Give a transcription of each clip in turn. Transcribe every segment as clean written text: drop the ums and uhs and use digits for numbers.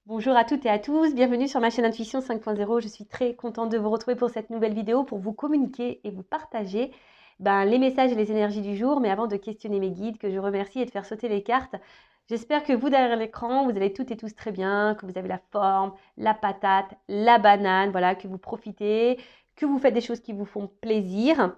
Bonjour à toutes et à tous, bienvenue sur ma chaîne Intuition 5.0. Je suis très contente de vous retrouver pour cette nouvelle vidéo pour vous communiquer et vous partager les messages et les énergies du jour. Mais avant de questionner mes guides, que je remercie et de faire sauter les cartes, j'espère que vous derrière l'écran, vous allez toutes et tous très bien, que vous avez la forme, la patate, la banane, voilà, que vous profitez, que vous faites des choses qui vous font plaisir.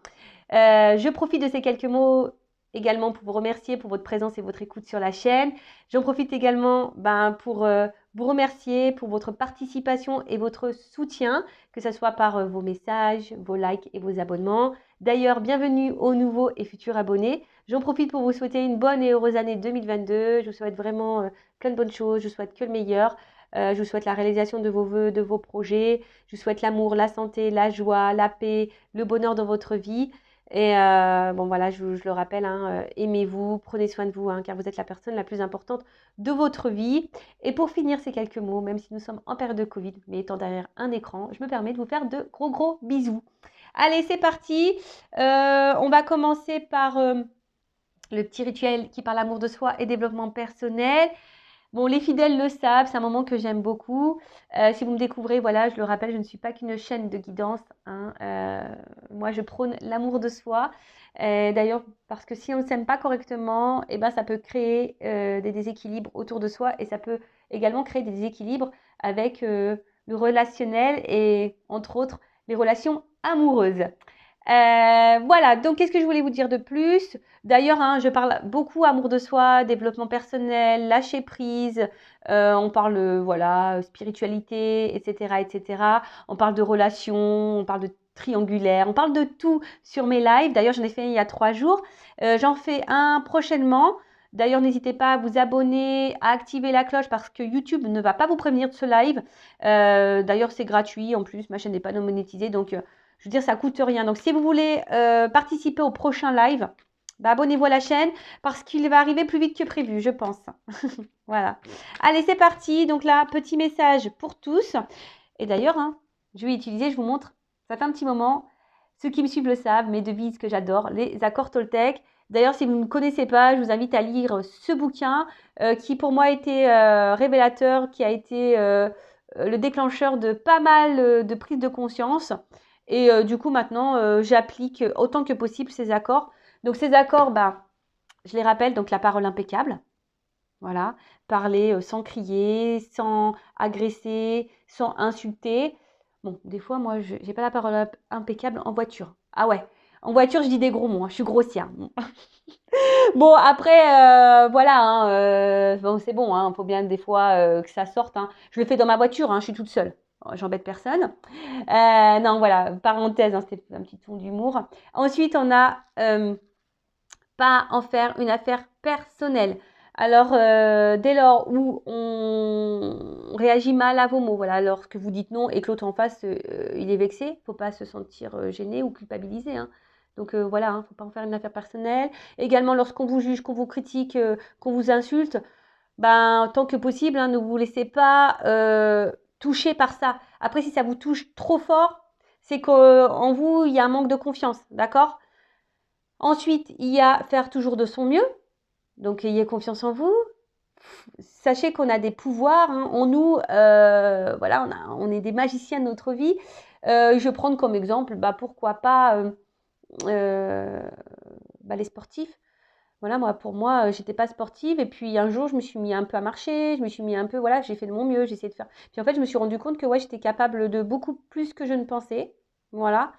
Je profite de ces quelques mots également pour vous remercier pour votre présence et votre écoute sur la chaîne. J'en profite également pour vous remercier pour votre participation et votre soutien, que ce soit par vos messages, vos likes et vos abonnements. D'ailleurs, bienvenue aux nouveaux et futurs abonnés. J'en profite pour vous souhaiter une bonne et heureuse année 2022. Je vous souhaite vraiment plein de bonnes choses. Je vous souhaite que le meilleur. Je vous souhaite la réalisation de vos vœux, de vos projets. Je vous souhaite l'amour, la santé, la joie, la paix, le bonheur dans votre vie. Et bon voilà, je le rappelle, hein, aimez-vous, prenez soin de vous, hein, car vous êtes la personne la plus importante de votre vie. Et pour finir ces quelques mots, même si nous sommes en période de Covid, mais étant derrière un écran, je me permets de vous faire de gros gros bisous. Allez, c'est parti. On va commencer par le petit rituel qui parle amour de soi et développement personnel. Bon, les fidèles le savent, c'est un moment que j'aime beaucoup. Si vous me découvrez, voilà, je le rappelle, je ne suis pas qu'une chaîne de guidance, hein. Moi, je prône l'amour de soi. D'ailleurs, parce que si on ne s'aime pas correctement, eh ben, ça peut créer des déséquilibres autour de soi et ça peut également créer des déséquilibres avec le relationnel et, entre autres, les relations amoureuses. Voilà, donc qu'est-ce que je voulais vous dire de plus? D'ailleurs, hein, je parle beaucoup amour de soi, développement personnel, lâcher prise, on parle voilà, spiritualité, etc., etc. On parle de relations, on parle de triangulaire, on parle de tout sur mes lives. D'ailleurs, j'en ai fait il y a 3 jours. J'en fais un prochainement. D'ailleurs, n'hésitez pas à vous abonner, à activer la cloche parce que YouTube ne va pas vous prévenir de ce live. D'ailleurs, c'est gratuit. En plus, ma chaîne n'est pas non monétisée, donc je veux dire, ça coûte rien. Donc, si vous voulez participer au prochain live, abonnez-vous à la chaîne parce qu'il va arriver plus vite que prévu, je pense. Voilà. Allez, c'est parti. Donc là, petit message pour tous. Et d'ailleurs, hein, je vais utiliser, je vous montre, ça fait un petit moment. Ceux qui me suivent le savent, mes devises que j'adore, les accords Toltec. D'ailleurs, si vous ne connaissez pas, je vous invite à lire ce bouquin qui pour moi a été révélateur, qui a été le déclencheur de pas mal de prises de conscience. Et du coup, maintenant, j'applique autant que possible ces accords. Donc, ces accords, je les rappelle, donc la parole impeccable. Voilà, parler sans crier, sans agresser, sans insulter. Bon, des fois, moi, je n'ai pas la parole impeccable en voiture. Ah ouais, en voiture, je dis des gros mots, hein, je suis grossière. Bon, bon après, voilà, hein, bon, c'est bon, il faut bien des fois que ça sorte, hein. Je le fais dans ma voiture, hein, je suis toute seule. J'embête personne. Non, voilà, parenthèse, hein, c'était un petit ton d'humour. Ensuite, on a pas en faire une affaire personnelle. Alors, dès lors où on réagit mal à vos mots, voilà, lorsque vous dites non et que l'autre en face, il est vexé, il ne faut pas se sentir gêné ou culpabilisé, hein. Donc voilà, il ne faut pas en faire une affaire personnelle. Également, lorsqu'on vous juge, qu'on vous critique, qu'on vous insulte, tant que possible, hein, ne vous laissez pas toucher par ça. Après, si ça vous touche trop fort, c'est qu'en vous, il y a un manque de confiance, d'accord? Ensuite, il y a faire toujours de son mieux. Donc, ayez confiance en vous. Sachez qu'on a des pouvoirs, hein, en nous. Voilà, on est des magiciens de notre vie. Je vais prendre comme exemple, pourquoi pas les sportifs. Voilà, pour moi, j'étais pas sportive. Et puis, un jour, je me suis mis un peu à marcher. Je me suis mis un peu, voilà, j'ai fait de mon mieux. J'ai essayé de faire. Puis, en fait, je me suis rendu compte que, ouais, j'étais capable de beaucoup plus que je ne pensais. Voilà.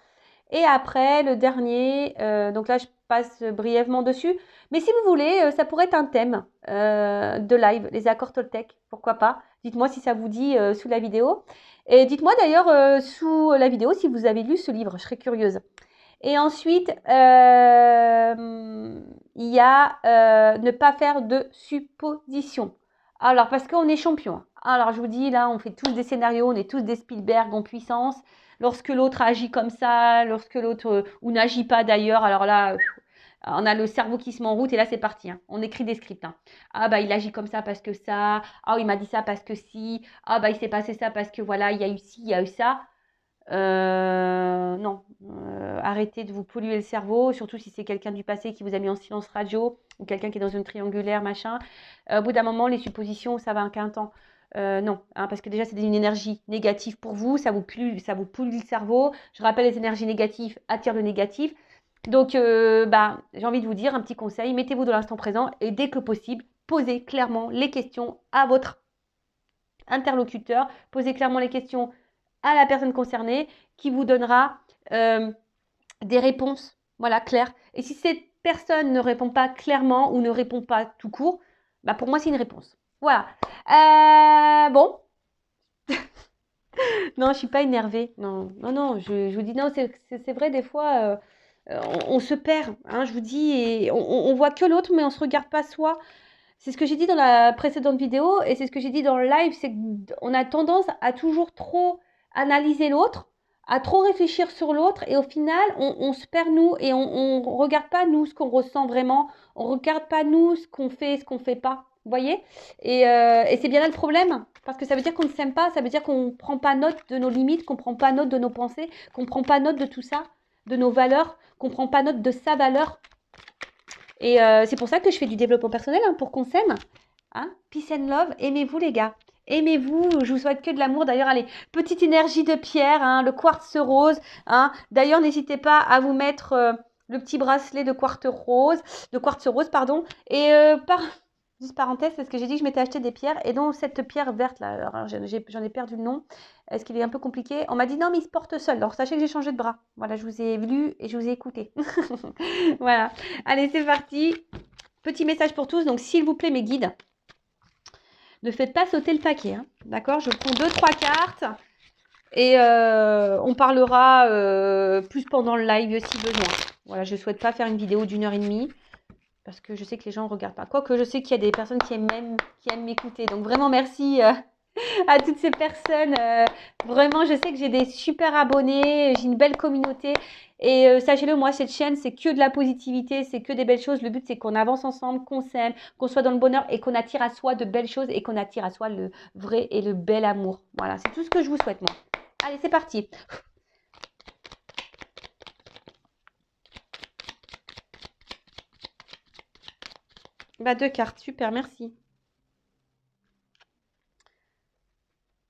Et après, le dernier, donc là, je passe brièvement dessus. Mais si vous voulez, ça pourrait être un thème de live, les accords Toltec, pourquoi pas. Dites-moi si ça vous dit sous la vidéo. Et dites-moi d'ailleurs sous la vidéo si vous avez lu ce livre, je serais curieuse. Et ensuite, il y a ne pas faire de suppositions. Alors, parce qu'on est champion. Alors, je vous dis, là, on fait tous des scénarios, on est tous des Spielberg en puissance. Lorsque l'autre agit comme ça, lorsque l'autre, ou n'agit pas d'ailleurs, alors là, on a le cerveau qui se met en route et là, c'est parti, hein. On écrit des scripts, hein. Ah, il agit comme ça parce que ça. Ah, il m'a dit ça parce que si. Ah, il s'est passé ça parce que voilà, il y a eu ci, il y a eu ça. Non, arrêtez de vous polluer le cerveau, surtout si c'est quelqu'un du passé qui vous a mis en silence radio ou quelqu'un qui est dans une triangulaire, machin. Au bout d'un moment, les suppositions, ça va qu'un temps. Non, hein, parce que déjà, c'est une énergie négative pour vous, ça vous pollue le cerveau. Je rappelle, les énergies négatives attirent le négatif. Donc, j'ai envie de vous dire un petit conseil, mettez-vous dans l'instant présent et dès que possible, posez clairement les questions à votre interlocuteur, posez clairement les questions à la personne concernée qui vous donnera des réponses, voilà, claires. Et si cette personne ne répond pas clairement ou ne répond pas tout court, pour moi, c'est une réponse. Voilà. Bon. Non, je ne suis pas énervée. Non, non, non, je vous dis non, c'est vrai, des fois, on se perd, hein, je vous dis, et on voit que l'autre, mais on ne se regarde pas soi. C'est ce que j'ai dit dans la précédente vidéo et c'est ce que j'ai dit dans le live, c'est qu'on a tendance à toujours trop analyser l'autre, à trop réfléchir sur l'autre et au final, on se perd nous et on ne regarde pas nous ce qu'on ressent vraiment, on ne regarde pas nous ce qu'on fait pas. Vous voyez et c'est bien là le problème, parce que ça veut dire qu'on ne s'aime pas, ça veut dire qu'on ne prend pas note de nos limites, qu'on ne prend pas note de nos pensées, qu'on ne prend pas note de tout ça, de nos valeurs, qu'on ne prend pas note de sa valeur. Et c'est pour ça que je fais du développement personnel, hein, pour qu'on s'aime. Hein. Peace and love, aimez-vous les gars. Aimez-vous, je vous souhaite que de l'amour. D'ailleurs, allez, petite énergie de pierre, hein, le quartz rose. Hein. D'ailleurs, n'hésitez pas à vous mettre le petit bracelet de quartz rose, pardon. Et juste parenthèse, parce que j'ai dit que je m'étais acheté des pierres, et donc cette pierre verte là, alors, j'en ai perdu le nom. Est-ce qu'il est un peu compliqué? On m'a dit non, mais il se porte seul. Alors sachez que j'ai changé de bras. Voilà, je vous ai lu et je vous ai écouté. Voilà. Allez, c'est parti. Petit message pour tous. Donc, s'il vous plaît, mes guides, ne faites pas sauter le paquet. Hein. D'accord? Je prends 2-3 cartes et on parlera plus pendant le live si besoin. Voilà, je ne souhaite pas faire une vidéo d'1h30 parce que je sais que les gens ne regardent pas. Quoique, je sais qu'il y a des personnes qui aiment m'écouter. Donc, vraiment, merci à toutes ces personnes. Vraiment, je sais que j'ai des super abonnés, j'ai une belle communauté. Et sachez-le, moi, cette chaîne, c'est que de la positivité, c'est que des belles choses. Le but, c'est qu'on avance ensemble, qu'on s'aime, qu'on soit dans le bonheur et qu'on attire à soi de belles choses et qu'on attire à soi le vrai et le bel amour. Voilà, c'est tout ce que je vous souhaite, moi. Allez, c'est parti. Bah, 2 cartes, super, merci.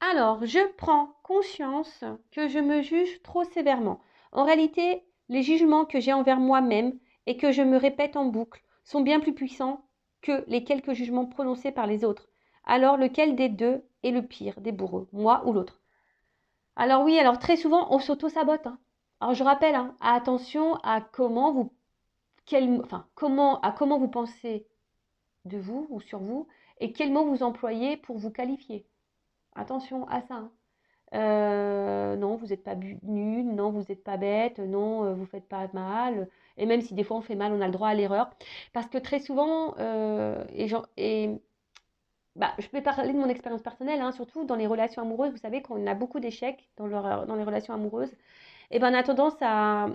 Alors, je prends conscience que je me juge trop sévèrement. En réalité, les jugements que j'ai envers moi-même et que je me répète en boucle sont bien plus puissants que les quelques jugements prononcés par les autres. Alors, lequel des deux est le pire des bourreaux, moi ou l'autre? Alors oui, alors très souvent, on s'auto-sabote. Hein. Alors je rappelle, hein, attention à comment vous, comment vous pensez de vous ou sur vous et quels mots vous employez pour vous qualifier. Attention à ça. Hein. Non, vous n'êtes pas nul, non, vous n'êtes pas bête, non, vous ne faites pas mal. Et même si des fois on fait mal, on a le droit à l'erreur. Parce que très souvent, je peux parler de mon expérience personnelle, hein, surtout dans les relations amoureuses. Vous savez qu'on a beaucoup d'échecs dans les relations amoureuses. Et ben, on a tendance à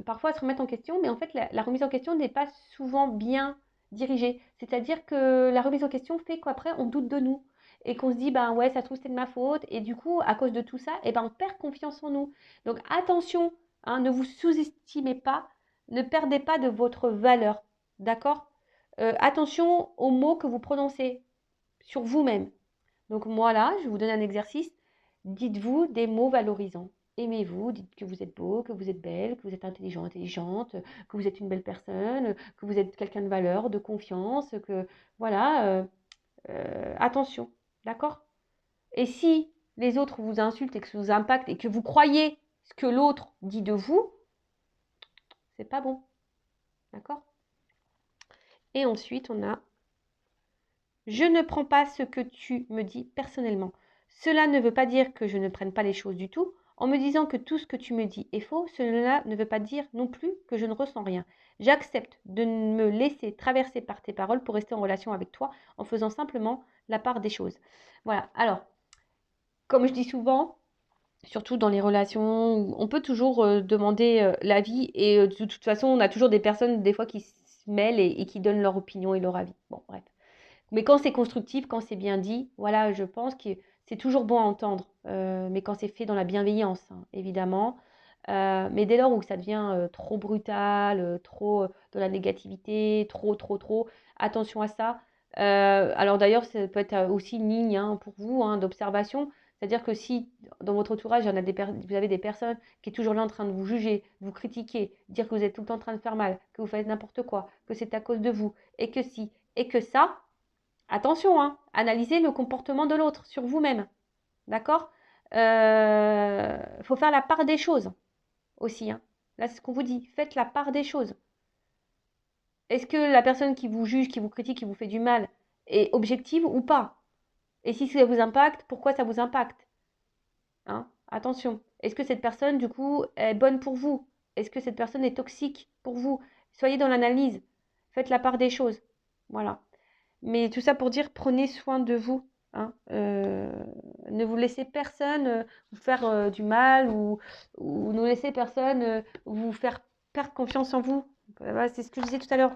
parfois à se remettre en question, mais en fait, la remise en question n'est pas souvent bien dirigée. C'est-à-dire que la remise en question fait qu'après, on doute de nous et qu'on se dit, ben ouais, ça se trouve, c'était de ma faute. Et du coup, à cause de tout ça, et ben, on perd confiance en nous. Donc, attention, hein, ne vous sous-estimez pas, ne perdez pas de votre valeur. D'accord? Attention aux mots que vous prononcez sur vous-même. Donc, moi, là, je vais vous donner un exercice. Dites-vous des mots valorisants. Aimez-vous, dites que vous êtes beau, que vous êtes belle, que vous êtes intelligent, intelligente, que vous êtes une belle personne, que vous êtes quelqu'un de valeur, de confiance, que voilà, attention, d'accord? Et si les autres vous insultent et que ça vous impacte et que vous croyez ce que l'autre dit de vous, c'est pas bon, d'accord? Et ensuite, on a je ne prends pas ce que tu me dis personnellement. Cela ne veut pas dire que je ne prenne pas les choses du tout. En me disant que tout ce que tu me dis est faux, cela ne veut pas dire non plus que je ne ressens rien. J'accepte de me laisser traverser par tes paroles pour rester en relation avec toi en faisant simplement la part des choses. Voilà. Alors, comme je dis souvent, surtout dans les relations, on peut toujours demander l'avis et de toute façon, on a toujours des personnes des fois qui se mêlent et qui donnent leur opinion et leur avis. Bon, bref. Mais quand c'est constructif, quand c'est bien dit, voilà, je pense que c'est toujours bon à entendre, mais quand c'est fait dans la bienveillance, hein, évidemment. Mais dès lors où ça devient trop brutal, trop de la négativité, trop, attention à ça. Alors d'ailleurs, ça peut être aussi une ligne hein, pour vous hein, d'observation. C'est-à-dire que si dans votre entourage, vous avez des personnes qui sont toujours là en train de vous juger, de vous critiquer, dire que vous êtes tout le temps en train de faire mal, que vous faites n'importe quoi, que c'est à cause de vous, et que si, et que ça, attention, hein, analysez le comportement de l'autre sur vous-même. D'accord? Faut faire la part des choses aussi. Hein. Là, c'est ce qu'on vous dit. Faites la part des choses. Est-ce que la personne qui vous juge, qui vous critique, qui vous fait du mal est objective ou pas? Et si ça vous impacte, pourquoi ça vous impacte? Hein? Attention. Est-ce que cette personne, du coup, est bonne pour vous? Est-ce que cette personne est toxique pour vous? Soyez dans l'analyse. Faites la part des choses. Voilà. Mais tout ça pour dire, prenez soin de vous. Hein. Ne vous laissez personne vous faire du mal ou ne laissez personne vous faire perdre confiance en vous. Voilà, c'est ce que je disais tout à l'heure.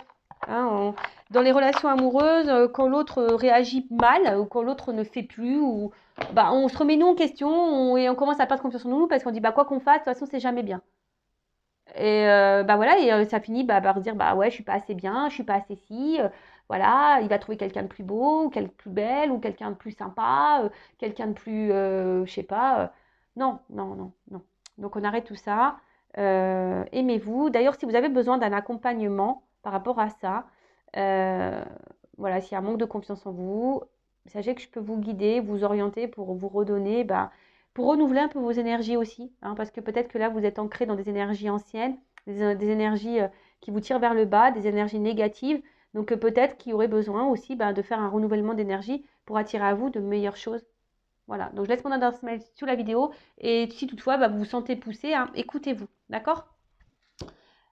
Hein, dans les relations amoureuses, quand l'autre réagit mal ou quand l'autre ne fait plus, ou, bah, on se remet nous en question et on commence à perdre confiance en nous parce qu'on dit bah, quoi qu'on fasse, de toute façon, c'est jamais bien. Et bah voilà, et ça finit bah, par dire bah ouais, je suis pas assez bien, je suis pas assez si. Voilà, il va trouver quelqu'un de plus beau, ou quelqu'un de plus belle, ou quelqu'un de plus sympa, quelqu'un de plus, je sais pas. Non, non, non, non. Donc on arrête tout ça. Aimez-vous. D'ailleurs, si vous avez besoin d'un accompagnement par rapport à ça, euh, voilà, s'il y a un manque de confiance en vous, sachez que je peux vous guider, vous orienter pour vous redonner bah, pour renouveler un peu vos énergies aussi, hein, parce que peut-être que là, vous êtes ancré dans des énergies anciennes, des énergies qui vous tirent vers le bas, des énergies négatives. Donc peut-être qu'il y aurait besoin aussi bah, de faire un renouvellement d'énergie pour attirer à vous de meilleures choses. Voilà, donc je laisse mon adresse mail sous la vidéo. Et si toutefois bah, vous vous sentez poussé, hein, écoutez-vous, d'accord?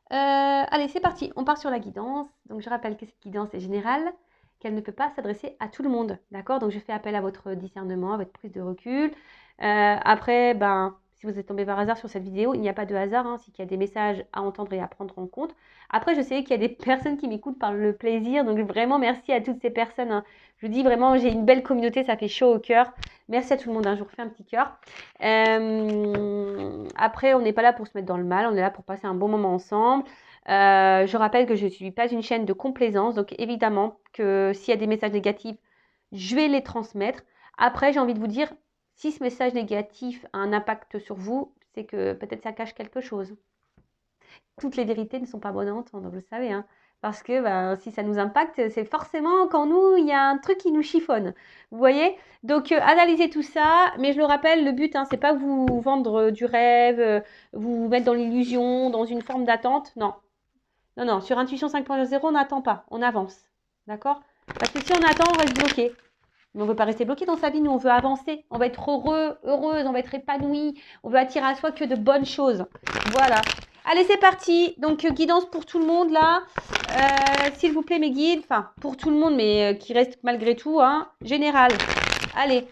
Allez, c'est parti, on part sur la guidance. Donc je rappelle que cette guidance est générale, qu'elle ne peut pas s'adresser à tout le monde, d'accord? Donc je fais appel à votre discernement, à votre prise de recul. Après, ben, si vous êtes tombé par hasard sur cette vidéo, il n'y a pas de hasard, hein, c'est qu'il y a des messages à entendre et à prendre en compte. Après, je sais qu'il y a des personnes qui m'écoutent par le plaisir, donc vraiment merci à toutes ces personnes. Hein. Je vous dis vraiment, j'ai une belle communauté, ça fait chaud au cœur. Merci à tout le monde, hein, je vous refais un petit cœur. Après, on n'est pas là pour se mettre dans le mal, on est là pour passer un bon moment ensemble. Je rappelle que je ne suis pas une chaîne de complaisance, donc évidemment que s'il y a des messages négatifs, je vais les transmettre. Après, j'ai envie de vous dire, si ce message négatif a un impact sur vous, c'est que peut-être ça cache quelque chose. Toutes les vérités ne sont pas bonnes à entendre, vous le savez, hein. Parce que ben, si ça nous impacte, c'est forcément quand nous, il y a un truc qui nous chiffonne. Vous voyez? Donc, analysez tout ça. Mais je le rappelle, le but, hein, c'est pas vous vendre du rêve, vous mettre dans l'illusion, dans une forme d'attente. Non. Non, non. Sur Intuition 5.0, on n'attend pas. On avance. D'accord? Parce que si on attend, on reste bloqué. Mais on ne veut pas rester bloqué dans sa vie. Nous, on veut avancer. On va être heureux, heureuse. On va être épanoui. On veut attirer à soi que de bonnes choses. Voilà. Allez, c'est parti. Donc, guidance pour tout le monde, là. S'il vous plaît, mes guides. Enfin, pour tout le monde, mais qui reste malgré tout, hein. Général. Allez.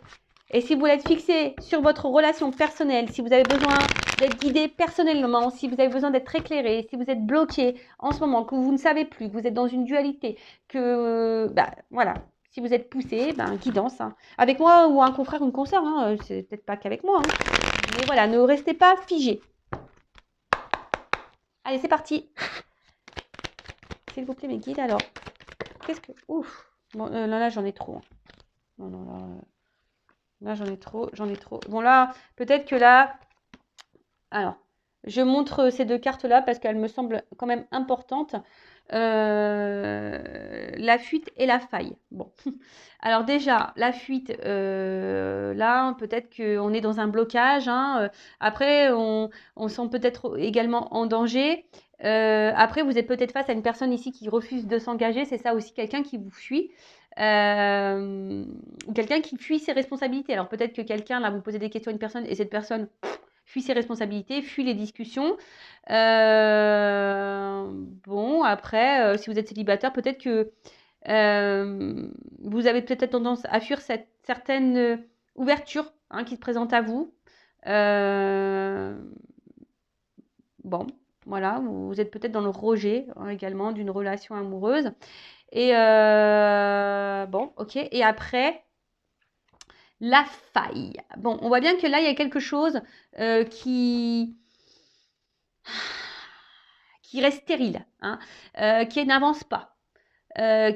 Et si vous voulez être fixé sur votre relation personnelle, si vous avez besoin d'être guidé personnellement, si vous avez besoin d'être éclairé, si vous êtes bloqué en ce moment, que vous ne savez plus, que vous êtes dans une dualité, que, bah, voilà. Si vous êtes poussé, ben, guidance. Hein. Avec moi ou un confrère ou une consoeur, hein. C'est peut-être pas qu'avec moi. Hein. Mais voilà, ne restez pas figé. Allez, c'est parti. S'il vous plaît, mes guides, alors. Qu'est-ce que... Ouf. Bon, là, j'en ai trop. Non, non, là, j'en ai trop. Bon, là, peut-être que là... Alors, je montre ces deux cartes-là parce qu'elles me semblent quand même importantes. La fuite et la faille. Bon. Alors déjà, la fuite, là, peut-être qu'on est dans un blocage. Hein. Après, on sent peut-être également en danger. Après, vous êtes peut-être face à une personne ici qui refuse de s'engager. C'est ça aussi, quelqu'un qui vous fuit. Quelqu'un qui fuit ses responsabilités. Alors peut-être que quelqu'un, là, vous posez des questions à une personne et cette personne fuit ses responsabilités, fuit les discussions. Bon, après, si vous êtes célibataire, peut-être que vous avez peut-être tendance à fuir cette certaine ouverture hein, qui se présente à vous. Bon, voilà, vous êtes peut-être dans le rejet hein, également d'une relation amoureuse. Et bon, ok. Et après, La faille. Bon, on voit bien que là, il y a quelque chose qui reste stérile, hein, qui n'avance pas,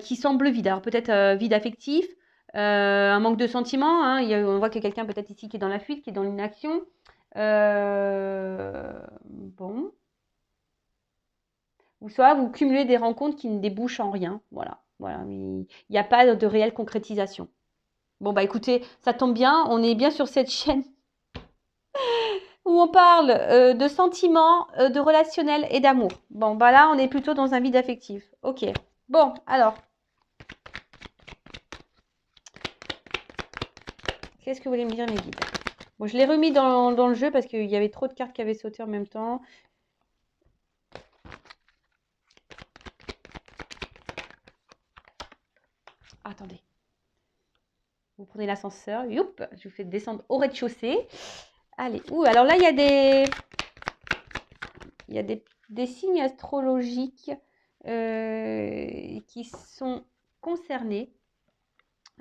qui semble vide. Alors peut-être vide affectif, un manque de sentiments. Hein, on voit qu'il y a quelqu'un peut-être ici qui est dans la fuite, qui est dans l'inaction. Bon. Ou soit vous cumulez des rencontres qui ne débouchent en rien. Voilà. Voilà. Il n'y a pas de réelle concrétisation. Bon, bah écoutez, ça tombe bien, on est bien sur cette chaîne où on parle de sentiments, de relationnel et d'amour. Bon, bah là, on est plutôt dans un vide affectif. Ok. Bon, alors, qu'est-ce que vous voulez me dire, mes guides? Bon, je l'ai remis dans le jeu parce qu'il y avait trop de cartes qui avaient sauté en même temps. Attendez. Vous prenez l'ascenseur. Youp, je vous fais descendre au rez-de-chaussée. Allez. Ouh, alors là, il y a des signes astrologiques qui sont concernés.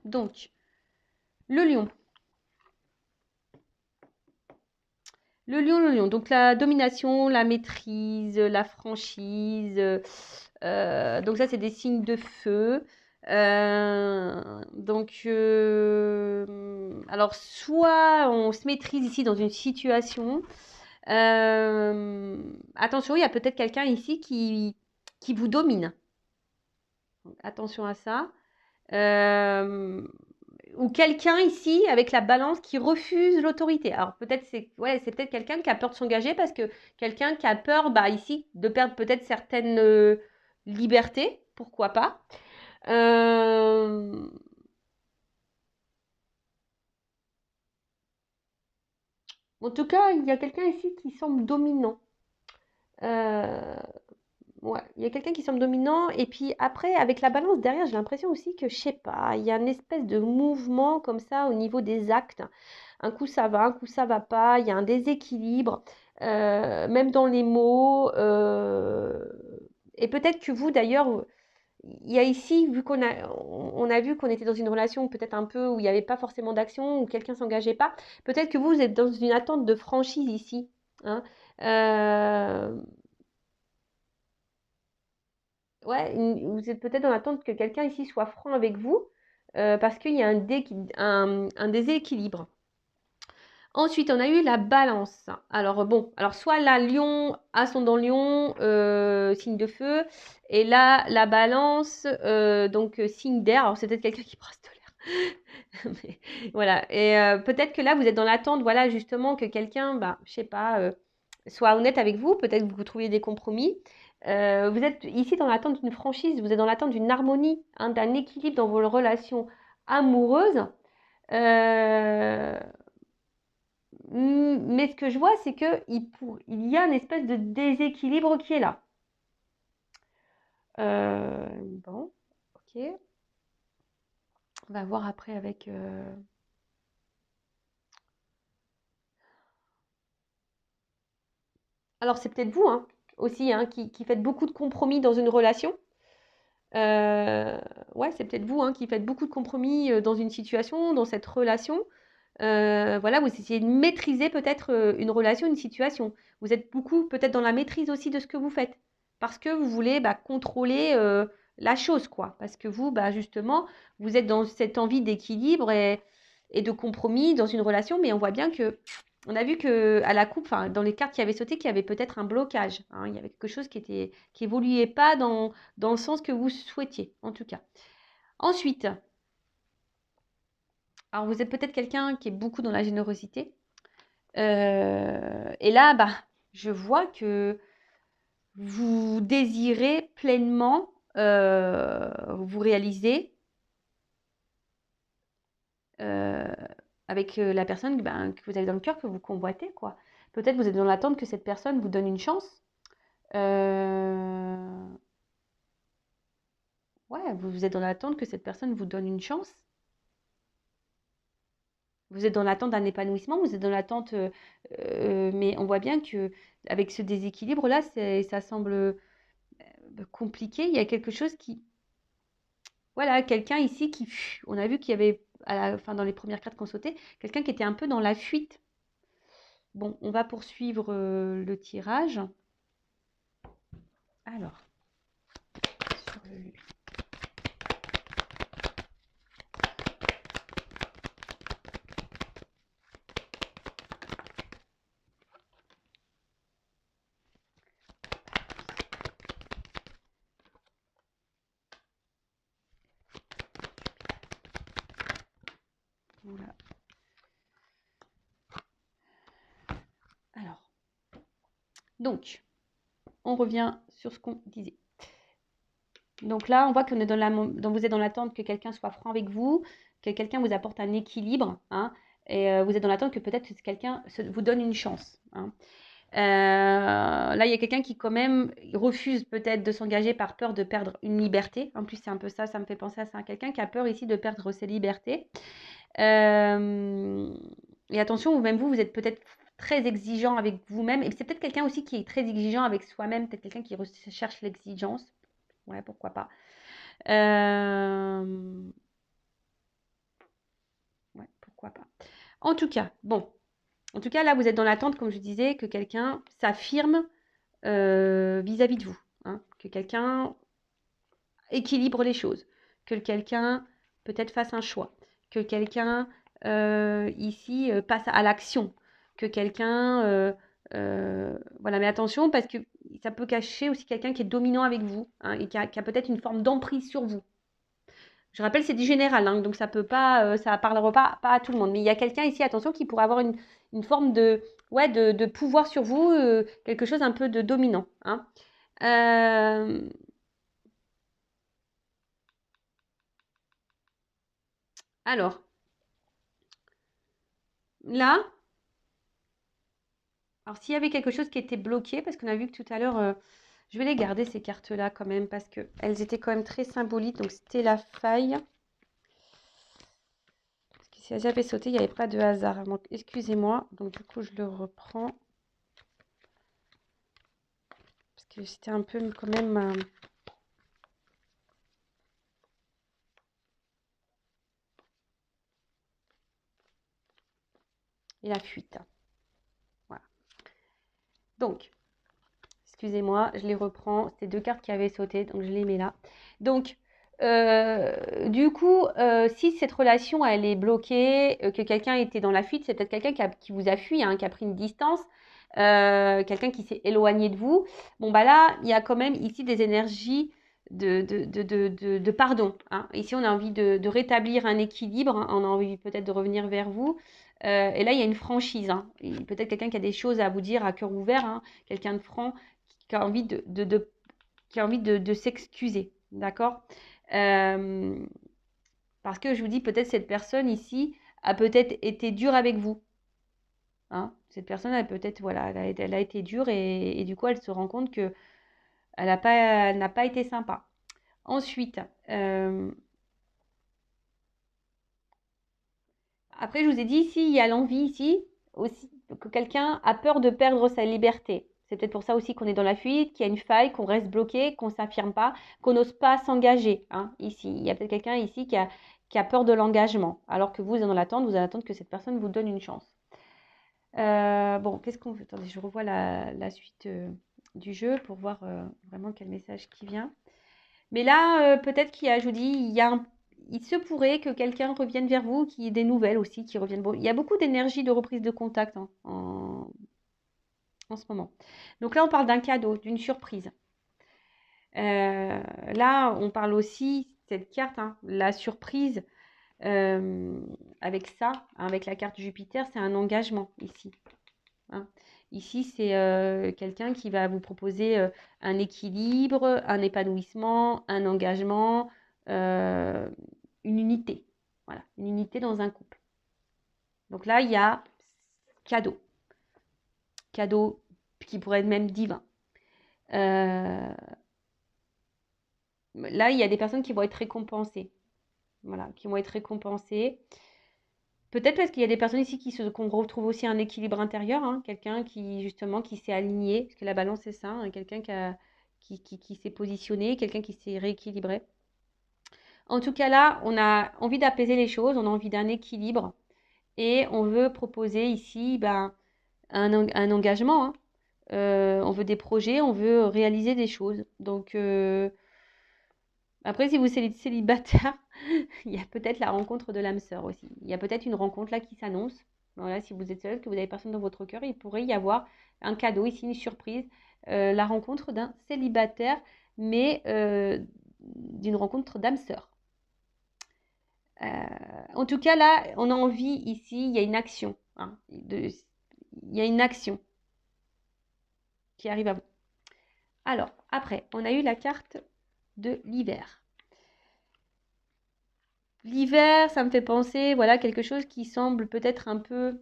Donc, le lion. Le lion. Donc, la domination, la maîtrise, la franchise. Donc, ça, c'est des signes de feu. Alors, soit on se maîtrise ici dans une situation. Attention, il y a peut-être quelqu'un ici qui vous domine. Donc, attention à ça. Ou quelqu'un ici avec la balance qui refuse l'autorité. Alors peut-être c'est peut-être quelqu'un qui a peur de s'engager parce que quelqu'un qui a peur ici de perdre peut-être certaines libertés, pourquoi pas. En tout cas, il y a quelqu'un ici qui semble dominant. Ouais, il y a quelqu'un qui semble dominant. Et puis après, avec la balance derrière, j'ai l'impression aussi que, je sais pas, il y a une espèce de mouvement comme ça au niveau des actes. Un coup ça va, un coup ça va pas. Il y a un déséquilibre, même dans les mots. Et peut-être que vous, d'ailleurs, il y a ici, vu on a vu qu'on était dans une relation peut-être un peu où il n'y avait pas forcément d'action, où quelqu'un s'engageait pas. Peut-être que vous êtes dans une attente de franchise ici. Hein. Euh, Ouais, vous êtes peut-être dans l'attente que quelqu'un ici soit franc avec vous, parce qu'il y a un déséquilibre. Ensuite, on a eu la balance. Alors bon, alors soit la lion, ascendant lion, signe de feu, et là, la balance, donc signe d'air. Alors c'est peut-être quelqu'un qui brasse de l'air. Mais voilà, et peut-être que là, vous êtes dans l'attente, voilà, justement, que quelqu'un, je sais pas, soit honnête avec vous, peut-être que vous trouviez des compromis. Vous êtes ici dans l'attente d'une franchise, vous êtes dans l'attente d'une harmonie, hein, d'un équilibre dans vos relations amoureuses. Euh, mais ce que je vois, c'est qu'il y a une espèce de déséquilibre qui est là. Bon, ok. On va voir après avec... Alors, c'est peut-être vous, hein, aussi, hein, qui faites beaucoup de compromis dans une relation. Ouais, c'est peut-être vous, hein, qui faites beaucoup de compromis dans une situation, dans cette relation. Voilà, vous essayez de maîtriser peut-être une relation, une situation. Vous êtes beaucoup peut-être dans la maîtrise aussi de ce que vous faites. Parce que vous voulez contrôler la chose, quoi. Parce que vous, justement, vous êtes dans cette envie d'équilibre et de compromis dans une relation, mais on voit bien que on a vu que à la coupe, enfin, dans les cartes qui avaient sauté, qu'il y avait peut-être un blocage. Hein. Il y avait quelque chose qui évoluait pas dans le sens que vous souhaitiez, en tout cas. Ensuite, alors vous êtes peut-être quelqu'un qui est beaucoup dans la générosité. Et là, je vois que vous désirez pleinement vous réaliser euh, avec la personne que vous avez dans le cœur, que vous convoitez, quoi. Peut-être vous êtes dans l'attente que cette personne vous donne une chance. Euh, ouais, vous êtes dans l'attente que cette personne vous donne une chance. Vous êtes dans l'attente d'un épanouissement, vous êtes dans l'attente, mais on voit bien que avec ce déséquilibre-là, ça semble compliqué. Il y a quelque chose qui, voilà, quelqu'un ici on a vu qu'il y avait dans les premières cartes qu'on sautait, quelqu'un qui était un peu dans la fuite. Bon, on va poursuivre le tirage. Alors, sur le... Voilà. Alors, donc, on revient sur ce qu'on disait. Donc là, on voit que vous êtes dans l'attente que quelqu'un soit franc avec vous, que quelqu'un vous apporte un équilibre, hein, et vous êtes dans l'attente que peut-être quelqu'un vous donne une chance. Hein. Là, il y a quelqu'un qui quand même refuse peut-être de s'engager par peur de perdre une liberté. En plus, c'est un peu ça, ça me fait penser à ça. Quelqu'un qui a peur ici de perdre ses libertés. Et attention, même vous êtes peut-être très exigeant avec vous-même. Et c'est peut-être quelqu'un aussi qui est très exigeant avec soi-même, peut-être quelqu'un qui recherche l'exigence. Ouais, pourquoi pas. Ouais, pourquoi pas. En tout cas, bon. En tout cas, là, vous êtes dans l'attente, comme je disais, que quelqu'un s'affirme vis-à-vis de vous. Hein, que quelqu'un équilibre les choses. Que quelqu'un peut-être fasse un choix. Que quelqu'un ici passe à l'action. Que quelqu'un... voilà, mais attention parce que ça peut cacher aussi quelqu'un qui est dominant avec vous, hein, et qui a peut-être une forme d'emprise sur vous. Je rappelle, c'est du général, hein, donc ça peut pas, ça parlera pas à tout le monde. Mais il y a quelqu'un ici, attention, qui pourrait avoir une forme de, ouais, de pouvoir sur vous, quelque chose un peu de dominant. Hein. Alors, là, alors s'il y avait quelque chose qui était bloqué, parce qu'on a vu que tout à l'heure, je vais les garder ces cartes-là quand même, parce qu'elles étaient quand même très symboliques. Donc c'était la faille. Parce que si j'avais sauté, il n'y avait pas de hasard. Donc excusez-moi, donc du coup je le reprends. Parce que c'était un peu quand même... et la fuite. Voilà. Donc, excusez-moi, je les reprends. C'était 2 cartes qui avaient sauté, donc je les mets là. Donc, du coup, si cette relation, elle est bloquée, que quelqu'un était dans la fuite, c'est peut-être quelqu'un qui vous a fui, hein, qui a pris une distance, quelqu'un qui s'est éloigné de vous. Bon, bah là, il y a quand même ici des énergies de pardon. Hein. Ici, on a envie de rétablir un équilibre, hein. On a envie peut-être de revenir vers vous. Et là, il y a une franchise. Hein. Peut-être quelqu'un qui a des choses à vous dire à cœur ouvert, hein. Quelqu'un de franc qui a envie qui a envie de s'excuser. D'accord. Parce que je vous dis, peut-être cette personne ici a peut-être été dure avec vous. Hein. Cette personne, elle peut-être, voilà, elle a été dure et du coup, elle se rend compte que elle n'a pas été sympa. Ensuite, après, je vous ai dit, ici, il y a l'envie ici, aussi, que quelqu'un a peur de perdre sa liberté. C'est peut-être pour ça aussi qu'on est dans la fuite, qu'il y a une faille, qu'on reste bloqué, qu'on ne s'affirme pas, qu'on n'ose pas s'engager. Hein, ici, il y a peut-être quelqu'un ici qui a peur de l'engagement, alors que vous êtes dans l'attente, vous allez attendre que cette personne vous donne une chance. Bon, qu'est-ce qu'on veut? Attendez, je revois la suite du jeu pour voir vraiment quel message qui vient. Mais là, peut-être qu'il y a, je vous dis, il se pourrait que quelqu'un revienne vers vous, qu'il y ait des nouvelles aussi qui reviennent. Bon, il y a beaucoup d'énergie de reprise de contact, hein, en ce moment. Donc là, on parle d'un cadeau, d'une surprise. Là, on parle aussi, cette carte, hein, la surprise, avec ça, hein, avec la carte Jupiter, c'est un engagement ici. Hein. Ici, c'est quelqu'un qui va vous proposer un équilibre, un épanouissement, un engagement, une unité. Voilà, une unité dans un couple. Donc là, il y a cadeau. Cadeau qui pourrait être même divin. Là, il y a des personnes qui vont être récompensées. Voilà, qui vont être récompensées. Peut-être parce qu'il y a des personnes ici qu'on retrouve aussi un équilibre intérieur, hein, quelqu'un qui justement qui s'est aligné, parce que la balance c'est ça, hein, quelqu'un qui s'est positionné, quelqu'un qui s'est rééquilibré. En tout cas, là, on a envie d'apaiser les choses, on a envie d'un équilibre et on veut proposer ici ben, un engagement, hein. On veut des projets, on veut réaliser des choses. Donc, après, si vous êtes célibataire, il y a peut-être la rencontre de l'âme sœur aussi. Il y a peut-être une rencontre là qui s'annonce. Voilà, si vous êtes seul, que vous n'avez personne dans votre cœur, il pourrait y avoir un cadeau ici, une surprise, la rencontre d'un célibataire, mais d'une rencontre d'âme sœur. En tout cas, là, on a envie ici, il y a une action, hein, il y a une action qui arrive à vous. Alors, après, on a eu la carte de l'hiver. L'hiver, ça me fait penser, voilà, quelque chose qui semble peut-être un peu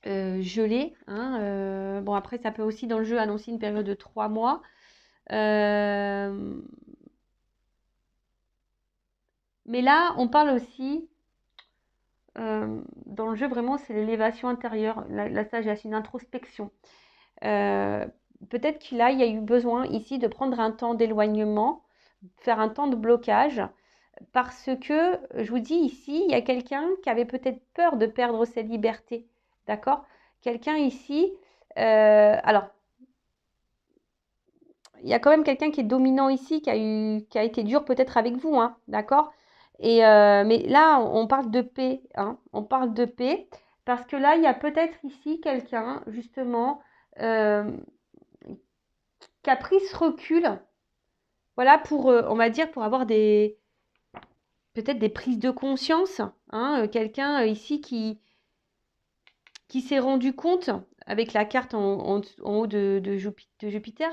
gelé, hein. Bon, après, ça peut aussi, dans le jeu, annoncer une période de 3 mois. Mais là, on parle aussi, dans le jeu, vraiment, c'est l'élévation intérieure, la sagesse, une introspection. Peut-être qu'il y a eu besoin ici de prendre un temps d'éloignement, faire un temps de blocage, parce que, je vous dis ici, il y a quelqu'un qui avait peut-être peur de perdre ses libertés, d'accord? Quelqu'un ici, alors, il y a quand même quelqu'un qui est dominant ici, qui a été dur peut-être avec vous, hein, d'accord? Mais là, on parle de paix, hein, on parle de paix, parce que là, il y a peut-être ici quelqu'un, justement, euh, qui a pris ce recul, voilà, pour, on va dire, pour avoir peut-être des prises de conscience, hein, quelqu'un ici qui s'est rendu compte, avec la carte en haut de Jupiter,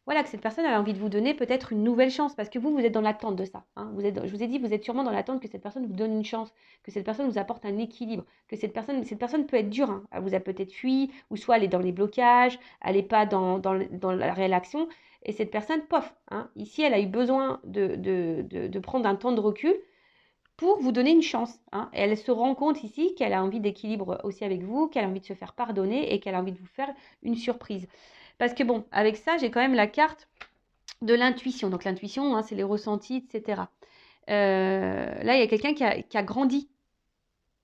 voilà, que cette personne avait envie de vous donner peut-être une nouvelle chance, parce que vous êtes dans l'attente de ça, hein. Je vous ai dit, vous êtes sûrement dans l'attente que cette personne vous donne une chance, que cette personne vous apporte un équilibre, que cette personne peut être dure, hein. Elle vous a peut-être fui, ou soit elle est dans les blocages, elle n'est pas dans la réelle action, et cette personne, pof, hein, ici, elle a eu besoin de prendre un temps de recul, pour vous donner une chance, hein. Et elle se rend compte ici qu'elle a envie d'équilibre aussi avec vous, qu'elle a envie de se faire pardonner et qu'elle a envie de vous faire une surprise. Parce que bon, avec ça, j'ai quand même la carte de l'intuition. Donc l'intuition, hein, c'est les ressentis, etc. Là, il y a quelqu'un qui a grandi,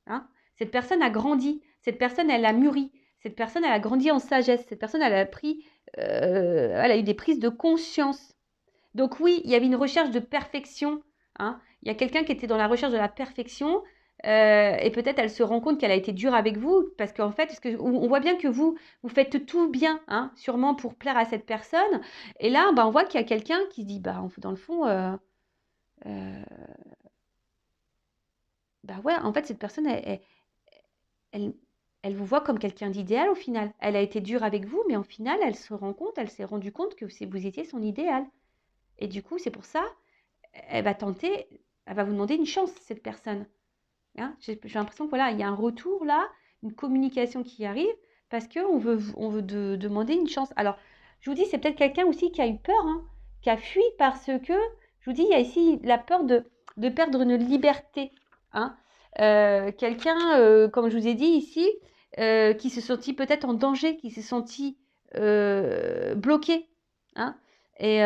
hein. Cette personne a grandi. Cette personne, elle a mûri. Cette personne, elle a grandi en sagesse. Cette personne, elle a eu des prises de conscience. Donc oui, il y avait une recherche de perfection, hein. Il y a quelqu'un qui était dans la recherche de la perfection, et peut-être elle se rend compte qu'elle a été dure avec vous, parce qu'en fait, on voit bien que vous faites tout bien, hein, sûrement pour plaire à cette personne. Et là, on voit qu'il y a quelqu'un qui se dit, dans le fond, euh, ouais, en fait, cette personne, elle, elle vous voit comme quelqu'un d'idéal au final. Elle a été dure avec vous, mais au final, elle s'est rendue compte que vous étiez son idéal. Et du coup, c'est pour ça, elle va tenter, elle va vous demander une chance, cette personne, hein. J'ai l'impression que voilà, il y a un retour là, une communication qui arrive, parce on veut demander une chance. Alors, je vous dis, c'est peut-être quelqu'un aussi qui a eu peur, hein, qui a fui parce que, je vous dis, il y a ici la peur de perdre une liberté, hein. Quelqu'un, comme je vous ai dit ici, qui se sentit peut-être en danger, qui s'est senti bloqué, hein. Et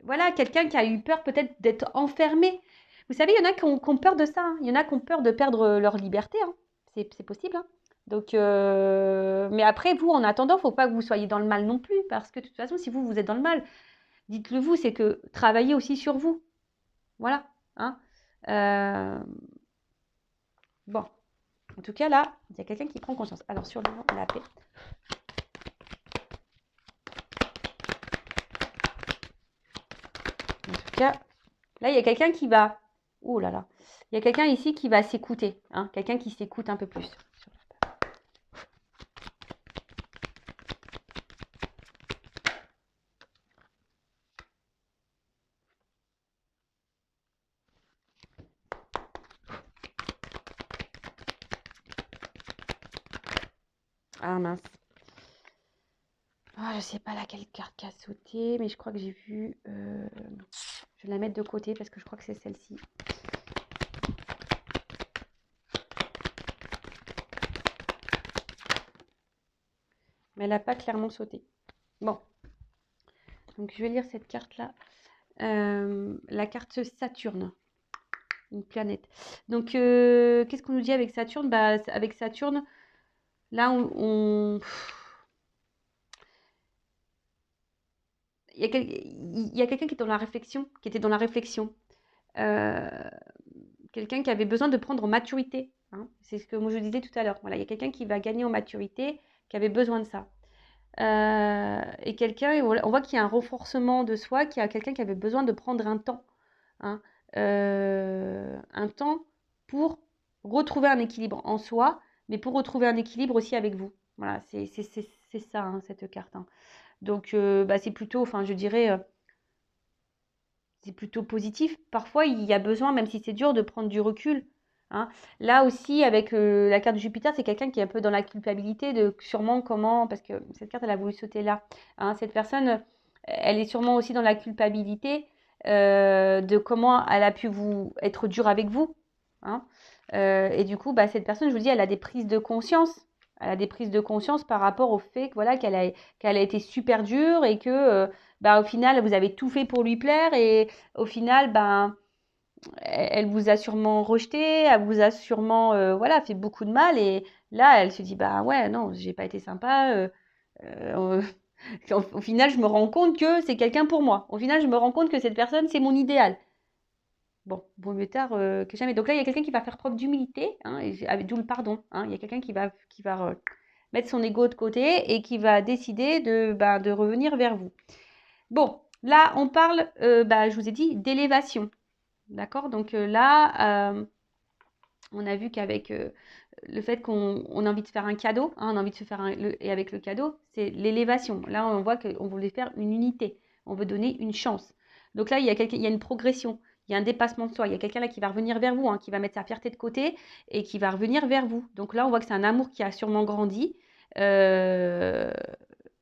voilà, quelqu'un qui a eu peur peut-être d'être enfermé. Vous savez, il y en a qui ont peur de ça, hein. Il y en a qui ont peur de perdre leur liberté, hein. C'est possible, hein. Donc, mais après, vous, en attendant, il ne faut pas que vous soyez dans le mal non plus, parce que de toute façon, si vous êtes dans le mal, dites-le vous, c'est que travaillez aussi sur vous. Voilà, hein. Euh, bon, en tout cas, là, il y a quelqu'un qui prend conscience. Alors, sur le la paix. En tout cas, là, il y a quelqu'un qui va... Ouh là là. Il y a quelqu'un ici qui va s'écouter, hein, quelqu'un qui s'écoute un peu plus. Ah mince. Ah, je sais pas laquelle carte qui a sauté, mais je crois que j'ai vu... je vais la mettre de côté parce que je crois que c'est celle-ci. Mais elle n'a pas clairement sauté. Bon. donc je vais lire cette carte-là. La carte Saturne, une planète. Donc, qu'est-ce qu'on nous dit avec Saturne? Bah, avec Saturne, là, il y a quelqu'un qui est dans la réflexion, qui était dans la réflexion. Euh, Quelqu'un qui avait besoin de prendre en maturité, hein. C'est ce que moi je disais tout à l'heure. Voilà, il y a quelqu'un qui va gagner en maturité, qui avait besoin de ça. Et quelqu'un, on voit qu'il y a un renforcement de soi, qu'il y a quelqu'un qui avait besoin de prendre un temps, hein, un temps pour retrouver un équilibre en soi, mais pour retrouver un équilibre aussi avec vous. Voilà, c'est ça, hein, cette carte, hein. Donc, bah, c'est plutôt, enfin, je dirais, c'est plutôt positif. Parfois, il y a besoin, même si c'est dur, de prendre du recul, hein. Là aussi, avec la carte de Jupiter, c'est quelqu'un qui est un peu dans la culpabilité de sûrement comment, parce que cette carte, elle a voulu sauter là, hein. Cette personne, elle est sûrement aussi dans la culpabilité de comment elle a pu être dure avec vous, hein. Et du coup, bah, cette personne, je vous dis, elle a des prises de conscience. Elle a des prises de conscience par rapport au fait que, voilà, qu'elle a été super dure et que bah, au final, vous avez tout fait pour lui plaire et au final, ben, elle vous a sûrement rejeté, elle vous a sûrement voilà, fait beaucoup de mal et là, elle se dit, bah ouais, non, j'ai pas été sympa. Euh, au final, je me rends compte que c'est quelqu'un pour moi. Au final, je me rends compte que cette personne, c'est mon idéal. Bon, vaut mieux tard que jamais. Donc là, il y a quelqu'un qui va faire preuve d'humilité, hein, d'où le pardon, hein. Il y a quelqu'un qui va mettre son ego de côté et qui va décider de revenir vers vous. Bon, là, on parle, bah, je vous ai dit, d'élévation. D'accord? Donc là, on a vu qu'avec le fait qu'on a envie de faire un cadeau, hein, on a envie de se faire et avec le cadeau, c'est l'élévation. Là, on voit qu'on voulait faire une unité. On veut donner une chance. Donc là, il y a une progression. Il y a un dépassement de soi. Il y a quelqu'un là qui va revenir vers vous, hein, qui va mettre sa fierté de côté et qui va revenir vers vous. Donc là, on voit que c'est un amour qui a sûrement grandi. Euh,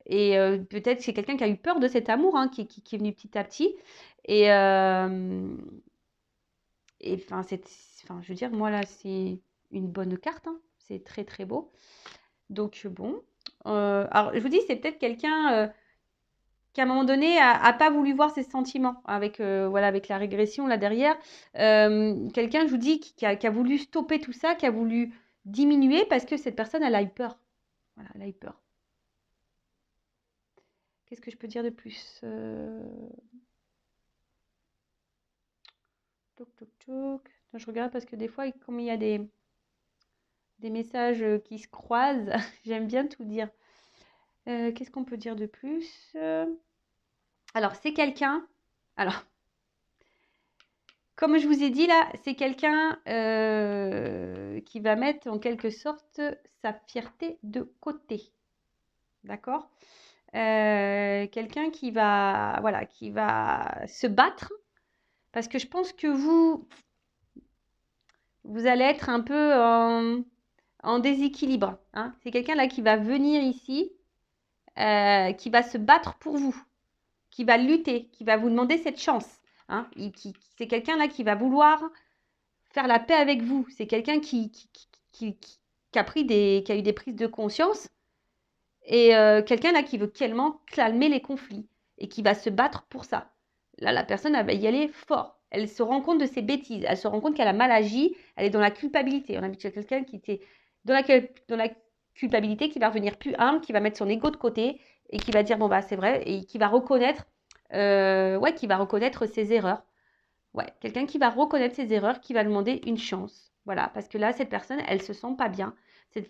et peut-être c'est quelqu'un qui a eu peur de cet amour, hein, qui est venu petit à petit. Et, enfin, je veux dire, moi là, c'est une bonne carte, hein. C'est très très beau. Donc bon, alors je vous dis, c'est peut-être quelqu'un qui à un moment donné a pas voulu voir ses sentiments avec voilà, avec la régression là derrière. Quelqu'un, je vous dis, qui a voulu stopper tout ça, qui a voulu diminuer parce que cette personne, elle a eu peur. Voilà, elle a eu peur. Qu'est-ce que je peux dire de plus? Toc, toc, toc. Je regarde parce que des fois, comme il y a des messages qui se croisent, j'aime bien tout dire. Qu'est-ce qu'on peut dire de plus? Alors, c'est quelqu'un. Alors, comme je vous ai dit là, c'est quelqu'un qui va mettre en quelque sorte sa fierté de côté. D'accord? Quelqu'un qui va, voilà, qui va se battre parce que je pense que vous allez être un peu en déséquilibre, hein. C'est quelqu'un là qui va venir ici, qui va se battre pour vous, qui va lutter, qui va vous demander cette chance, hein. C'est quelqu'un là qui va vouloir faire la paix avec vous. C'est quelqu'un qui a eu des prises de conscience et quelqu'un là qui veut tellement calmer les conflits et qui va se battre pour ça. Là, la personne, elle va y aller fort. Elle se rend compte de ses bêtises. Elle se rend compte qu'elle a mal agi. Elle est dans la culpabilité. On a vu quelqu'un qui était dans la culpabilité, qui va revenir plus humble, qui va mettre son ego de côté et qui va dire bon bah c'est vrai et qui va reconnaître, ouais, qui va reconnaître ses erreurs. Ouais, quelqu'un qui va reconnaître ses erreurs, qui va demander une chance. Voilà, parce que là, cette personne, elle se sent pas bien.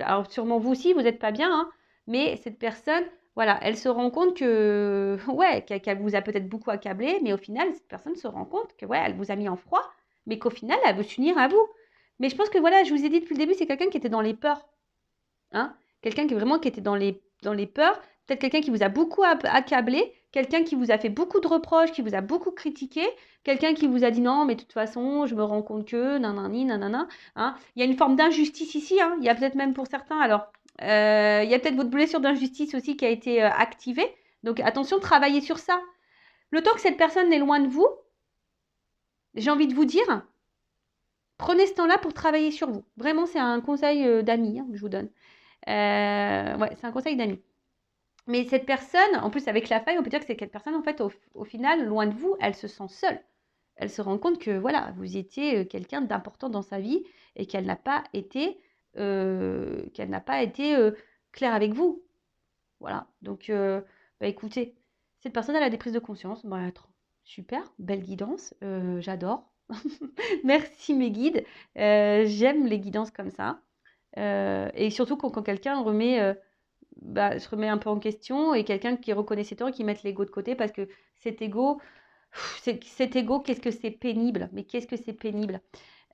Alors, sûrement vous aussi, vous n'êtes pas bien, hein, mais cette personne, voilà, elle se rend compte que, ouais, qu'elle vous a peut-être beaucoup accablé, mais au final, cette personne se rend compte que, ouais, elle vous a mis en froid, mais qu'au final, elle veut s'unir à vous. Mais je pense que, voilà, je vous ai dit depuis le début, c'est quelqu'un qui était dans les peurs, hein, quelqu'un qui vraiment qui était dans les peurs, peut-être quelqu'un qui vous a beaucoup accablé, quelqu'un qui vous a fait beaucoup de reproches, qui vous a beaucoup critiqué, quelqu'un qui vous a dit non, mais de toute façon, je me rends compte que, nanani, nanana, hein. Il y a une forme d'injustice ici, hein. Il y a peut-être même pour certains, alors, il y a peut-être votre blessure d'injustice aussi qui a été activée. Donc attention, travaillez sur ça. Le temps que cette personne est loin de vous, j'ai envie de vous dire, prenez ce temps-là pour travailler sur vous. Vraiment, c'est un conseil d'amis, hein, que je vous donne. Ouais, c'est un conseil d'amis. Mais cette personne, en plus avec la faille, on peut dire que cette personne, en fait, au final, loin de vous, elle se sent seule. Elle se rend compte que voilà, vous étiez quelqu'un d'important dans sa vie et qu'elle n'a pas été, claire avec vous. Voilà. Donc, bah, écoutez, cette personne, elle a des prises de conscience. Bah, super, belle guidance, j'adore. Merci mes guides. J'aime les guidances comme ça. Et surtout quand quelqu'un se remet un peu en question et quelqu'un qui reconnaît ses torts et qui met l'ego de côté parce que cet ego, qu'est-ce que c'est pénible. Mais qu'est-ce que c'est pénible.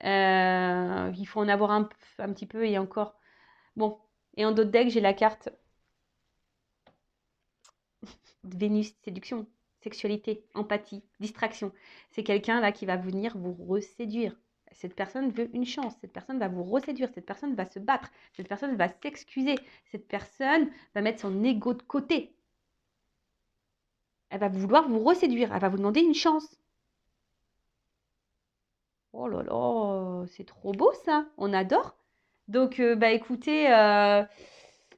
Il faut en avoir un petit peu et encore. Bon, et en d'autres decks, j'ai la carte Vénus, séduction, sexualité, empathie, distraction. C'est quelqu'un là qui va venir vous reséduire. Cette personne veut une chance, cette personne va vous reséduire, cette personne va se battre, cette personne va s'excuser, cette personne va mettre son ego de côté. Elle va vouloir vous reséduire, elle va vous demander une chance. Oh là là, c'est trop beau ça, on adore. Donc, bah écoutez,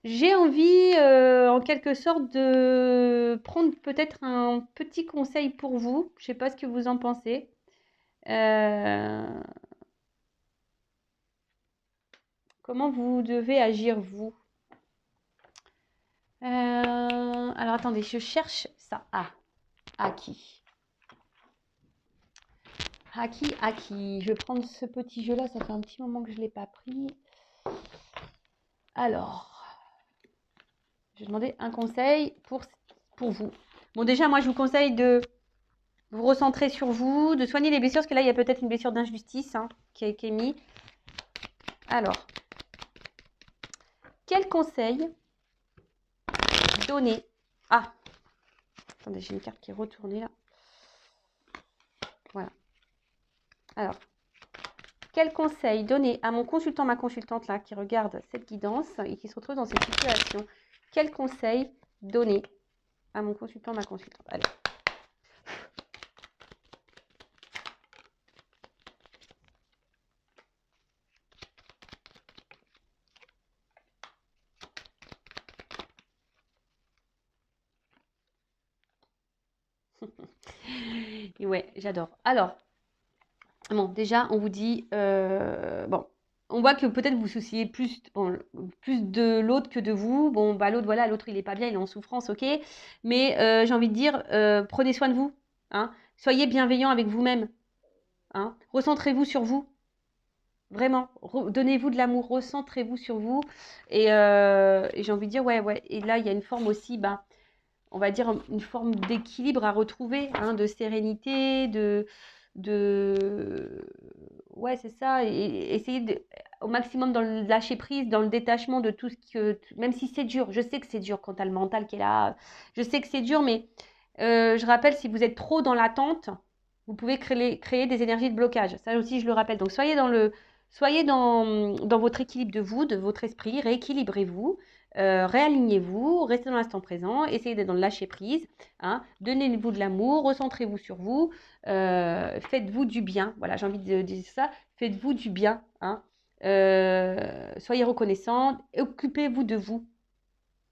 j'ai envie, en quelque sorte, de prendre peut-être un petit conseil pour vous. Je ne sais pas ce que vous en pensez. Comment vous devez agir, vous? Alors, attendez, je cherche ça. Ah, à qui? À qui? À qui? Je vais prendre ce petit jeu-là. Ça fait un petit moment que je ne l'ai pas pris. Alors, je vais demander un conseil pour vous. Bon, déjà, moi, je vous conseille de vous recentrer sur vous, de soigner les blessures, parce que là, il y a peut-être une blessure d'injustice qui est mise. Alors, quel conseil donner? Ah, attendez, j'ai une carte qui est retournée là. Voilà. Alors, quel conseil donner à mon consultant, ma consultante là, qui regarde cette guidance et qui se retrouve dans cette situation? Quel conseil donner à mon consultant, ma consultante? Allez. Et ouais, j'adore. Alors, bon, déjà, on vous dit, bon, on voit que peut-être vous souciez plus de l'autre que de vous. Bon, bah l'autre, voilà, l'autre, il est pas bien, il est en souffrance, ok. Mais j'ai envie de dire, prenez soin de vous. Hein. Soyez bienveillant avec vous-même. Hein. Recentrez-vous sur vous. Vraiment. Donnez-vous de l'amour. Recentrez-vous sur vous. Et j'ai envie de dire, ouais. Et là, il y a une forme aussi, ben, on va dire, une forme d'équilibre à retrouver, hein, de sérénité, ouais, c'est ça, et essayer au maximum dans le lâcher prise, dans le détachement de tout ce que, même si c'est dur, je sais que c'est dur quand tu as le mental qui est là, je sais que c'est dur, mais je rappelle, si vous êtes trop dans l'attente, vous pouvez créer des énergies de blocage, ça aussi je le rappelle, donc soyez dans votre équilibre de vous, de votre esprit, rééquilibrez-vous, réalignez-vous, restez dans l'instant présent, essayez d'être dans le lâcher prise, hein, donnez-vous de l'amour, recentrez-vous sur vous, faites-vous du bien. Voilà, j'ai envie de dire ça, faites-vous du bien. Hein. Soyez reconnaissante, occupez-vous de vous.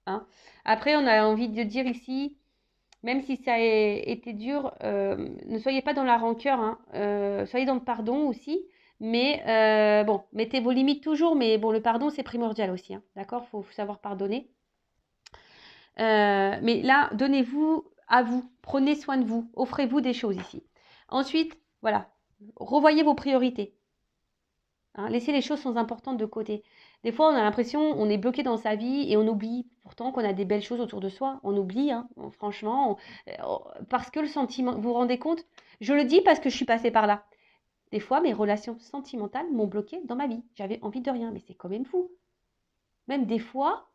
Hein. Après, on a envie de dire ici, même si ça a été dur, ne soyez pas dans la rancœur, hein, soyez dans le pardon aussi. Mais bon, mettez vos limites toujours, mais bon, le pardon, c'est primordial aussi. Hein, d'accord? Il faut savoir pardonner. Mais là, donnez-vous à vous, prenez soin de vous, offrez-vous des choses ici. Ensuite, voilà, revoyez vos priorités. Hein, laissez les choses sont importantes de côté. Des fois, on a l'impression on est bloqué dans sa vie et on oublie pourtant qu'on a des belles choses autour de soi. On oublie, hein, franchement, parce que le sentiment, vous vous rendez compte? Je le dis parce que je suis passée par là. Des fois, mes relations sentimentales m'ont bloqué dans ma vie. J'avais envie de rien, mais c'est quand même fou. Même des fois,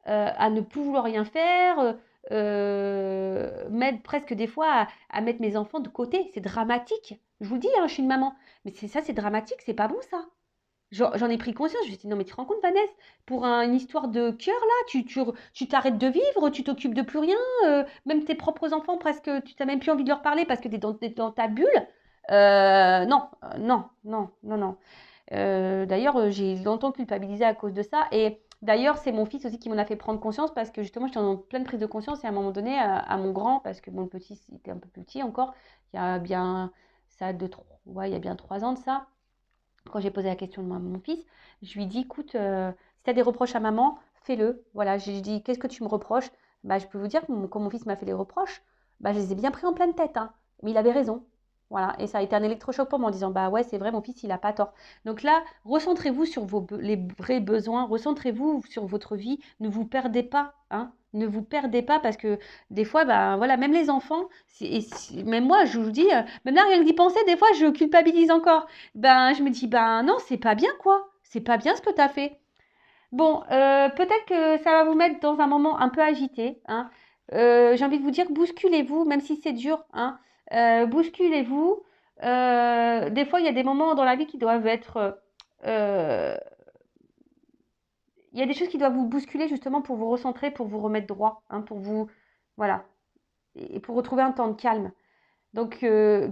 à ne plus vouloir rien faire, même presque des fois à mettre mes enfants de côté. C'est dramatique. Je vous le dis, hein, je suis une maman. Mais c'est dramatique, c'est pas bon ça. J'en ai pris conscience. Je me suis dit, non, mais tu te rends compte, Vanessa, pour une histoire de cœur, là, tu t'arrêtes de vivre, tu t'occupes de plus rien. Même tes propres enfants, presque, tu n'as même plus envie de leur parler parce que tu es dans ta bulle. Non, non. D'ailleurs, j'ai longtemps culpabilisé à cause de ça. Et D'ailleurs, c'est mon fils aussi qui m'en a fait prendre conscience parce que justement, j'étais en pleine prise de conscience et à un moment donné, à mon grand, parce que bon, le petit, était un peu plus petit encore, il y a bien, ça, ouais, il y a bien 3 ans de ça, quand j'ai posé la question à mon fils, je lui ai dit, écoute, si tu as des reproches à maman, fais-le. Voilà, j'ai dit, qu'est-ce que tu me reproches? Bah, je peux vous dire que quand mon fils m'a fait les reproches, bah, je les ai bien pris en pleine tête, hein. Mais il avait raison. Voilà, et ça a été un électrochoc pour moi en disant, bah ouais, c'est vrai, mon fils, il n'a pas tort. Donc là, recentrez-vous sur les vrais besoins, recentrez-vous sur votre vie, ne vous perdez pas, hein. Ne vous perdez pas parce que des fois, bah, voilà, même les enfants, même moi, je vous dis, même là, rien que d'y penser, des fois, je culpabilise encore. Ben, je me dis, ben non, c'est pas bien, quoi. C'est pas bien ce que tu as fait. Bon, peut-être que ça va vous mettre dans un moment un peu agité, hein. J'ai envie de vous dire, bousculez-vous, même si c'est dur, hein. Bousculez-vous. Des fois, il y a des moments dans la vie qui doivent être... euh, il y a des choses qui doivent vous bousculer justement pour vous recentrer, pour vous remettre droit, hein, pour vous... Voilà. Et pour retrouver un temps de calme. Donc,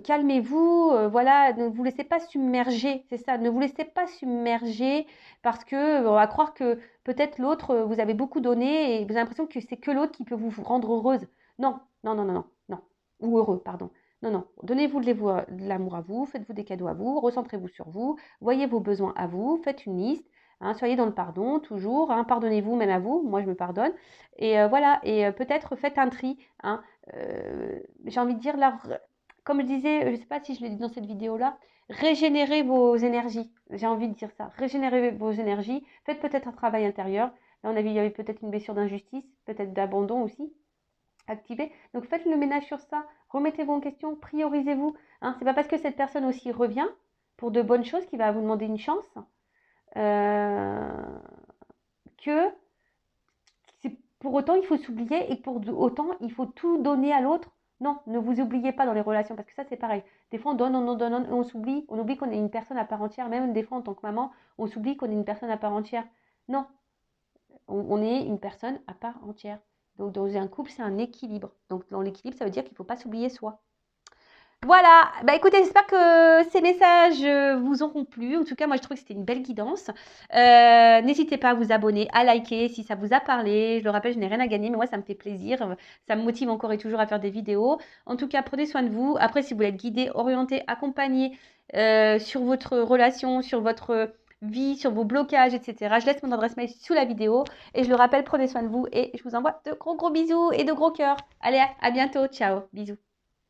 calmez-vous, voilà, ne vous laissez pas submerger, c'est ça, ne vous laissez pas submerger parce que on va croire que peut-être l'autre, vous avez beaucoup donné et vous avez l'impression que c'est que l'autre qui peut vous rendre heureuse. Non, non, non, non, non, non, ou heureux, pardon. Non, non, donnez-vous de l'amour à vous, faites-vous des cadeaux à vous, recentrez-vous sur vous, voyez vos besoins à vous, faites une liste, hein, soyez dans le pardon toujours, hein, pardonnez-vous même à vous, moi je me pardonne. Et voilà, et peut-être faites un tri, hein, j'ai envie de dire là, comme je disais, je ne sais pas si je l'ai dit dans cette vidéo-là, régénérez vos énergies. J'ai envie de dire ça. Régénérez vos énergies. Faites peut-être un travail intérieur. Là, on a vu, il y avait peut-être une blessure d'injustice, peut-être d'abandon aussi. Activez. Donc, faites le ménage sur ça. Remettez-vous en question. Priorisez-vous. Hein, c'est pas parce que cette personne aussi revient pour de bonnes choses qu'il va vous demander une chance que pour autant il faut s'oublier et que pour autant il faut tout donner à l'autre. Non, ne vous oubliez pas dans les relations parce que ça c'est pareil. Des fois on donne, et on s'oublie, on oublie qu'on est une personne à part entière. Même des fois en tant que maman, on s'oublie qu'on est une personne à part entière. Non, on est une personne à part entière. Donc dans un couple c'est un équilibre. Donc dans l'équilibre ça veut dire qu'il ne faut pas s'oublier soi. Voilà, bah écoutez, j'espère que ces messages vous auront plu. En tout cas, moi, je trouve que c'était une belle guidance. N'hésitez pas à vous abonner, à liker si ça vous a parlé. Je le rappelle, je n'ai rien à gagner, mais moi, ça me fait plaisir. Ça me motive encore et toujours à faire des vidéos. En tout cas, prenez soin de vous. Après, si vous voulez être guidé, orienté, accompagné sur votre relation, sur votre vie, sur vos blocages, etc., je laisse mon adresse mail sous la vidéo. Et je le rappelle, prenez soin de vous et je vous envoie de gros bisous et de gros cœurs. Allez, à bientôt. Ciao, bisous.